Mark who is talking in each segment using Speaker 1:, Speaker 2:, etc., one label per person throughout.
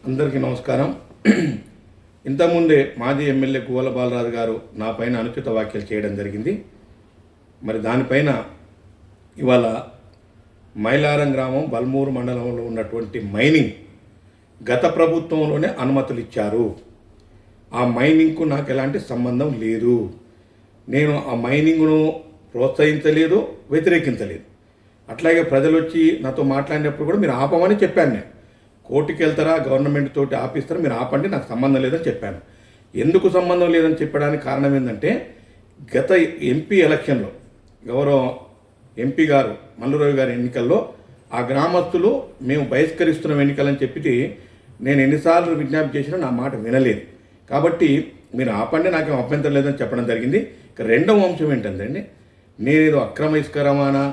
Speaker 1: అందరికీ నమస్కారం. ఇంతకుముందే మాజీ ఎమ్మెల్యే గువ్వల బాలరాజు గారు నా పైన అనుచిత వ్యాఖ్యలు చేయడం జరిగింది. మరి దానిపైన ఇవాళ మైలారం గ్రామం బల్మూరు మండలంలో ఉన్నటువంటి మైనింగ్ గత ప్రభుత్వంలోనే అనుమతులు ఇచ్చారు. ఆ మైనింగ్కు నాకు ఎలాంటి సంబంధం లేదు. నేను ఆ మైనింగ్ను ప్రోత్సహించలేదు, వ్యతిరేకించలేదు. అట్లాగే ప్రజలు వచ్చి నాతో మాట్లాడినప్పుడు కూడా మీరు ఆపమని చెప్పాను. నేను కోర్టుకి వెళ్తారా, గవర్నమెంట్ తోటి ఆపిస్తారా, మీరు ఆపండి, నాకు సంబంధం లేదని చెప్పాను. ఎందుకు సంబంధం లేదని చెప్పడానికి కారణం ఏంటంటే, గత ఎంపీ ఎలక్షన్లో గౌరవ ఎంపీ గారు మల్లురావు గారి ఎన్నికల్లో ఆ గ్రామస్తులు మేము బహిష్కరిస్తున్నాం ఎన్నికలని చెప్పి నేను ఎన్నిసార్లు విజ్ఞప్తి చేసినా నా మాట వినలేదు. కాబట్టి మీరు ఆపండి, నాకేం అభ్యంతరం లేదని చెప్పడం జరిగింది. ఇక రెండవ అంశం ఏంటంటే, నేనేదో అక్రమ ఇసుక రవాణా,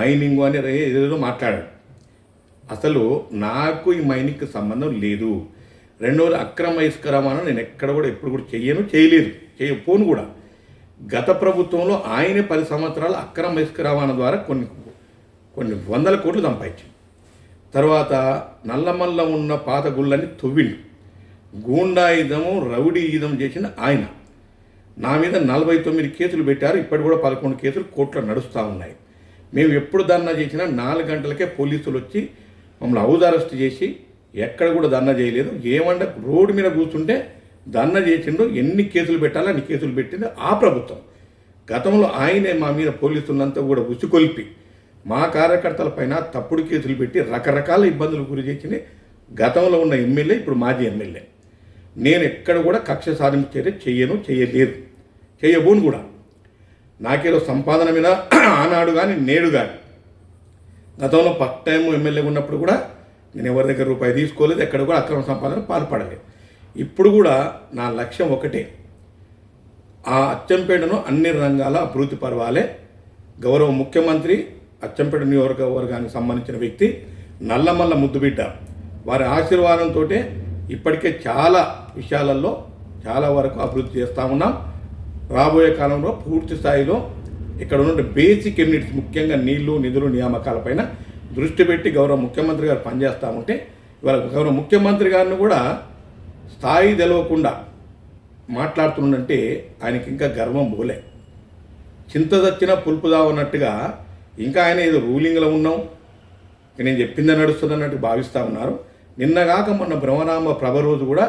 Speaker 1: మైనింగ్ అని ఏదేదో మాట్లాడాను. అసలు నాకు ఈ మైనింగ్కి సంబంధం లేదు. రెండవది అక్రమ ఇసుక రవాణా నేను ఎక్కడ కూడా ఎప్పుడు కూడా చేయలేదు, చేయకపోను కూడా. గత ప్రభుత్వంలో ఆయనే 10 సంవత్సరాలు అక్రమ ఇసుక రవాణా ద్వారా కొన్ని వందల కోట్లు సంపాదించాడు. తర్వాత నల్లమల్ల ఉన్న పాత గుళ్ళని తవ్విండు. గూండాయుధము, రౌడీయుధం చేసిన ఆయన. నా మీద 49 కేసులు పెట్టారు. ఇప్పటి కూడా 11 కేసులు కోర్టులో నడుస్తూ ఉన్నాయి. మేము ఎప్పుడు ధర్నా చేసినా 4 గంటలకే పోలీసులు వచ్చి మమ్మల్ని హౌస్ అరెస్ట్ చేసి ఎక్కడ కూడా ధర్నా చేయలేదు. ఏమంటే రోడ్డు మీద కూర్చుంటే ధర్నా చేసిండు. ఎన్ని కేసులు పెట్టాలో అన్ని కేసులు పెట్టింది ఆ ప్రభుత్వం. గతంలో ఆయనే మా మీద పోలీసులంతా కూడా ఉసికొల్పి మా కార్యకర్తల పైన తప్పుడు కేసులు పెట్టి రకరకాల ఇబ్బందులు గురి చేసింది గతంలో ఉన్న ఎమ్మెల్యే, ఇప్పుడు మాజీ ఎమ్మెల్యే. నేను ఎక్కడ కూడా కక్ష సాధింపు చర్య చేయలేదు, చేయబోను కూడా. నాకేదో సంపాదన మీద ఆనాడు కానీ నేడు కానీ, గతంలో ఫస్ట్ టైం ఎమ్మెల్యేగా ఉన్నప్పుడు కూడా నేను ఎవరి దగ్గర రూపాయి తీసుకోలేదు, ఎక్కడ కూడా అక్రమ సంపాదన పాల్పడలేదు. ఇప్పుడు కూడా నా లక్ష్యం ఒకటే, ఆ అచ్చంపేటను అన్ని రంగాల అభివృద్ధి పరవాలే. గౌరవ ముఖ్యమంత్రి అచ్చంపేట నియోజకవర్గానికి సంబంధించిన వ్యక్తి, నల్లమల్ల ముద్దుబిడ్డ, వారి ఆశీర్వాదంతో ఇప్పటికే చాలా విషయాలలో చాలా వరకు అభివృద్ధి చేస్తూ ఉన్నాం. రాబోయే కాలంలో పూర్తి స్థాయిలో ఇక్కడ ఉన్న బేసిక్ ఎమ్యూనిటీస్, ముఖ్యంగా నీళ్లు, నిధులు, నియామకాలపైన దృష్టి పెట్టి గౌరవ ముఖ్యమంత్రి గారు పనిచేస్తూ ఉంటే, ఇవాళ గౌరవ ముఖ్యమంత్రి గారిని కూడా స్థాయి తెలవకుండా మాట్లాడుతుందంటే ఆయనకి ఇంకా గర్వం పోలే. చింత చచ్చినా పులుపు దావన్నట్టుగా ఇంకా ఆయన ఏదో రూలింగ్లో ఉన్నాం, నేను చెప్పిందని నడుస్తుంది అన్నట్టు భావిస్తూ ఉన్నారు. నిన్నగాక మొన్న బ్రహ్మరామ ప్రభ రోజు కూడా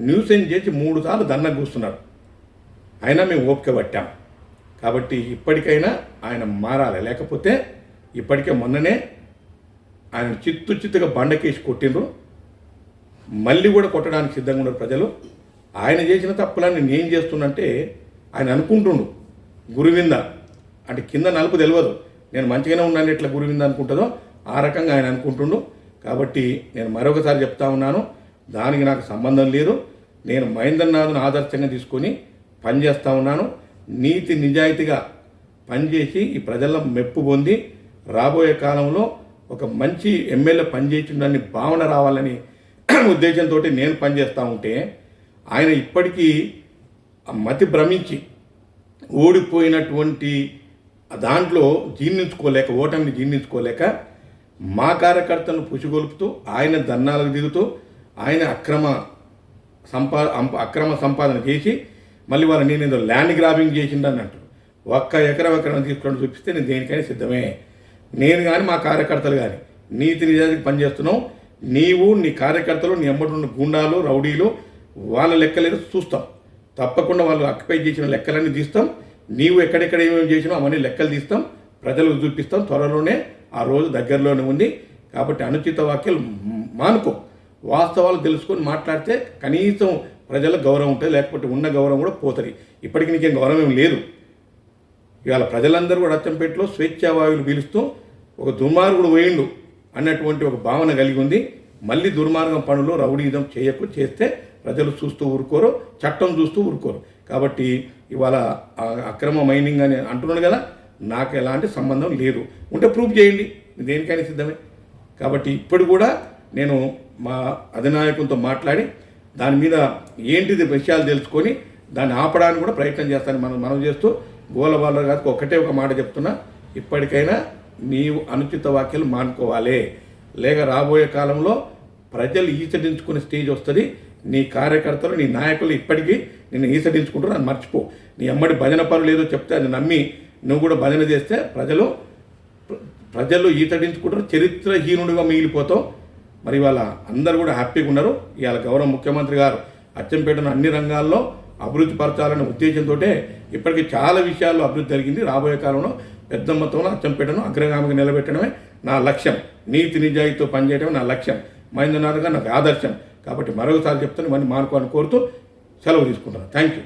Speaker 1: న్యూసెన్స్ చేసి 3 సార్లు దండం కూస్తున్నాడు. అయినా మేము ఓపిక పట్టాం. కాబట్టి ఇప్పటికైనా ఆయన మారాలి. లేకపోతే ఇప్పటికే మొన్ననే ఆయన చిత్తుగా బండకేసి కొట్టిండ్రు. మళ్ళీ కూడా కొట్టడానికి సిద్ధంగా ఉన్నారు ప్రజలు. ఆయన చేసిన తప్పులన్నీ నేను చేస్తున్నంటే ఆయన అనుకుంటుండు గురువింద, అంటే కింద నలుపు తెలియదు, నేను మంచిగానే ఉన్నాను ఎట్లా గురువింద అనుకుంటుందో ఆ రకంగా ఆయన అనుకుంటుండు. కాబట్టి నేను మరొకసారి చెప్తా ఉన్నాను, దానికి నాకు సంబంధం లేదు. నేను మహేంద్రనాథ్ను ఆదర్శంగా తీసుకొని పనిచేస్తూ ఉన్నాను. నీతి నిజాయితీగా పనిచేసి ఈ ప్రజల మెప్పు పొంది రాబోయే కాలంలో ఒక మంచి ఎమ్మెల్యే పనిచేసిందని భావన రావాలని ఉద్దేశంతో నేను పనిచేస్తూ ఉంటే, ఆయన ఇప్పటికీ మతి భ్రమించి ఓడిపోయినటువంటి దాంట్లో జీర్ణించుకోలేక, ఓటమిని జీర్ణించుకోలేక మా కార్యకర్తలను పుసిగొలుపుతూ ఆయన ధర్నాలకు దిగుతూ ఆయన అక్రమ సంపాదన చేసి మళ్ళీ వాళ్ళ నేను ఏదో ల్యాండ్ గ్రాబింగ్ చేసిండని అంటారు. 1 ఎకరం తీసుకొని చూపిస్తే నేను దేనికైనా సిద్ధమే. నేను కానీ మా కార్యకర్తలు కానీ నీతి నిజానికి పనిచేస్తున్నాం. నీవు, నీ కార్యకర్తలు, నీ ఎమ్మటి ఉన్న గుండాలు, రౌడీలు, వాళ్ళ లెక్కలేదు చూస్తాం. తప్పకుండా వాళ్ళు ఆక్యుపై చేసిన లెక్కలన్నీ తీస్తాం. నీవు ఎక్కడెక్కడ ఏమేమి చేసినావు అవన్నీ లెక్కలు తీస్తాం, ప్రజలకు చూపిస్తాం. త్వరలోనే ఆ రోజు దగ్గరలోనే ఉంది. కాబట్టి అనుచిత వ్యాఖ్యలు మానుకో, వాస్తవాలు తెలుసుకొని మాట్లాడితే కనీసం ప్రజలకు గౌరవం ఉంటుంది. లేకపోతే ఉన్న గౌరవం కూడా పోతుంది. ఇప్పటికీ నీకేం గౌరవం ఏం లేదు. ఇవాళ ప్రజలందరూ కూడా అచ్చంపేటలో స్వేచ్ఛావాయువులు పీలుస్తూ ఒక దుర్మార్గుడు పోయిండు అన్నటువంటి ఒక భావన కలిగి ఉంది. మళ్ళీ దుర్మార్గం పనులు, రౌడీయుధం చేస్తే ప్రజలు చూస్తూ ఊరుకోరు, చట్టం చూస్తూ ఊరుకోరు. కాబట్టి ఇవాళ అక్రమ మైనింగ్ అని అంటున్నాడు కదా, నాకు ఎలాంటి సంబంధం లేదు. ఉంటే ప్రూఫ్ చేయండి, దేనికైనా సిద్ధమే. కాబట్టి ఇప్పుడు కూడా నేను మా అధినాయకులతో మాట్లాడి దాని మీద ఏంటిది విషయాలు తెలుసుకొని దాన్ని ఆపడానికి కూడా ప్రయత్నం చేస్తాను మనం చేస్తూ, గోల బాలరాజు గారికి ఒకటే ఒక మాట చెప్తున్నా, ఇప్పటికైనా నీవు అనుచిత వ్యాఖ్యలు మానుకోవాలి. లేక రాబోయే కాలంలో ప్రజలు ఈసడించుకునే స్టేజ్ వస్తుంది. నీ కార్యకర్తలు, నీ నాయకులు ఇప్పటికీ నిన్ను ఈసడించుకుంటారు, అని మర్చిపో. నీ అమ్మడి భజన పరులు ఏదో చెప్తే అది నమ్మి నువ్వు కూడా భజన చేస్తే ప్రజలు ఈసడించుకుంటారు, చరిత్రహీనుడిగా మిగిలిపోతావు. మరి ఇవాళ అందరూ కూడా హ్యాపీగా ఉన్నారు. ఇవాళ గౌరవ ముఖ్యమంత్రి గారు అచ్చంపేటను అన్ని రంగాల్లో అభివృద్ధి పరచాలనే ఉద్దేశంతో ఇప్పటికీ చాలా విషయాల్లో అభివృద్ధి జరిగింది. రాబోయే కాలంలో పెద్ద మొత్తంలో అచ్చంపేటను అగ్రగామిగా నిలబెట్టడమే నా లక్ష్యం. నీతి నిజాయితీతో పనిచేయడమే నా లక్ష్యం. మహేంద్రనాథ్ గారు నాకు ఆదర్శం. కాబట్టి మరొకసారి చెప్తాను, ఇవన్నీ మానుకోవాలని కోరుతూ సెలవు తీసుకుంటాను. Thank you.